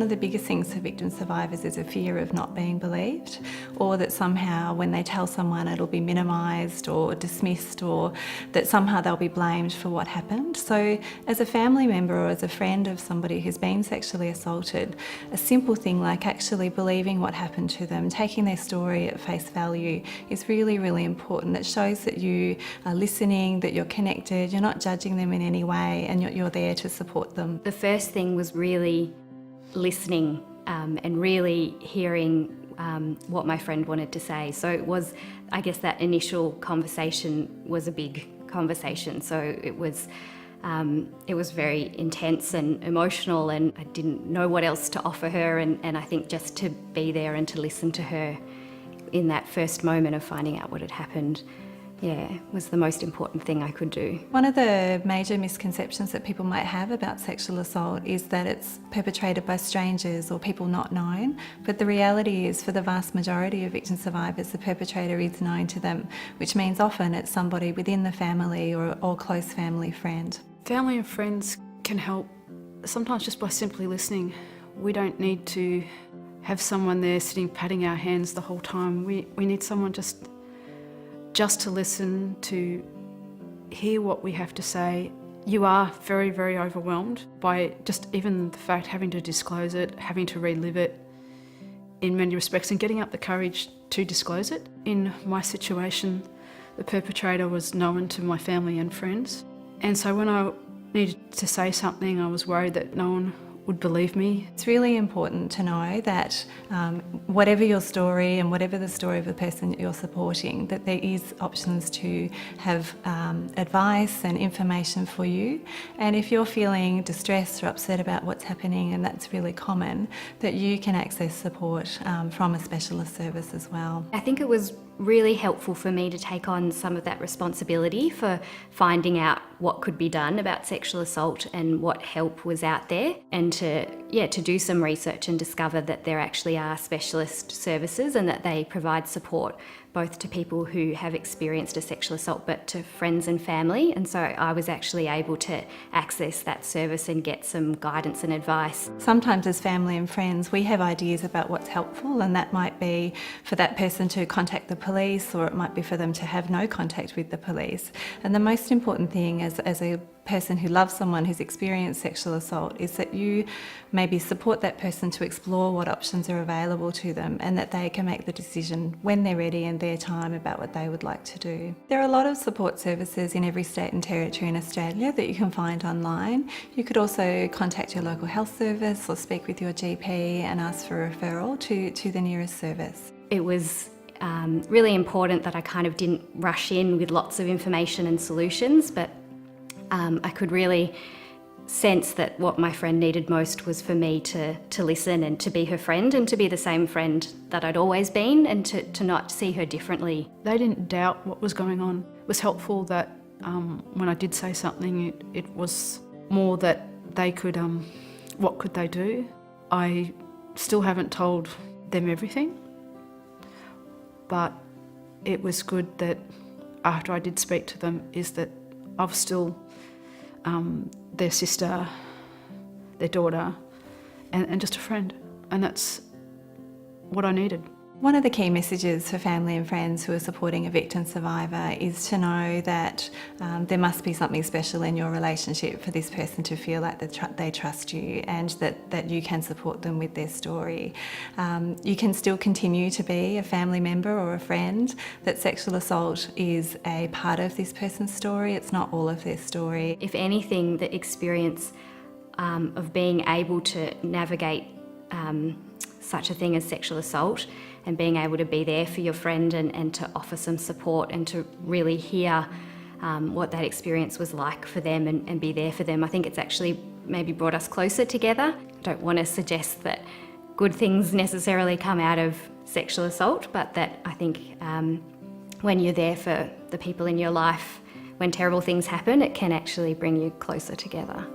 one of the biggest things for victim survivors is a fear of not being believed, or that somehow when they tell someone it'll be minimised or dismissed, or that somehow they'll be blamed for what happened. So as a family member or as a friend of somebody who's been sexually assaulted, a simple thing like actually believing what happened to them, taking their story at face value is really, really important. It shows that you are listening, that you're connected, you're not judging them in any way, and you're there to support them. The first thing was really listening and really hearing what my friend wanted to say. So it was, I guess that initial conversation was a big conversation. So it was very intense and emotional, and I didn't know what else to offer her, and I think just to be there and to listen to her in that first moment of finding out what had happened, was the most important thing I could do. One of the major misconceptions that people might have about sexual assault is that it's perpetrated by strangers or people not known, but the reality is for the vast majority of victim survivors, the perpetrator is known to them, which means often it's somebody within the family or close family friend. Family and friends can help sometimes just by simply listening. We don't need to have someone there sitting patting our hands the whole time. We need someone just to listen, to hear what we have to say. You are very, very overwhelmed by just even the fact having to disclose it, having to relive it in many respects, and getting up the courage to disclose it. In my situation, the perpetrator was known to my family and friends, and so when I needed to say something, I was worried that no one would believe me. It's really important to know that whatever your story and whatever the story of the person that you're supporting, that there is options to have advice and information for you. And if you're feeling distressed or upset about what's happening, and that's really common, that you can access support from a specialist service as well. I think it was really helpful for me to take on some of that responsibility for finding out what could be done about sexual assault and what help was out there, and to do some research and discover that there actually are specialist services and that they provide support both to people who have experienced a sexual assault but to friends and family. And so I was actually able to access that service and get some guidance and advice. Sometimes as family and friends we have ideas about what's helpful, and that might be for that person to contact the police, or it might be for them to have no contact with the police. And the most important thing as a person who loves someone who's experienced sexual assault is that you maybe support that person to explore what options are available to them, and that they can make the decision when they're ready and their time about what they would like to do. There are a lot of support services in every state and territory in Australia that you can find online. You could also contact your local health service or speak with your GP and ask for a referral to the nearest service. It was really important that I kind of didn't rush in with lots of information and solutions, but I could really sense that what my friend needed most was for me to listen and to be her friend, and to be the same friend that I'd always been, and to not see her differently. They didn't doubt what was going on. It was helpful that when I did say something, it was more that they could, what could they do? I still haven't told them everything, but it was good that after I did speak to them is that I was still their sister, their daughter, and just a friend. And that's what I needed. One of the key messages for family and friends who are supporting a victim survivor is to know that there must be something special in your relationship for this person to feel like they trust you, and that you can support them with their story. You can still continue to be a family member or a friend, that sexual assault is a part of this person's story, it's not all of their story. If anything, the experience of being able to navigate such a thing as sexual assault, and being able to be there for your friend and to offer some support and to really hear what that experience was like for them and be there for them. I think it's actually maybe brought us closer together. I don't want to suggest that good things necessarily come out of sexual assault, but that I think when you're there for the people in your life, when terrible things happen, it can actually bring you closer together.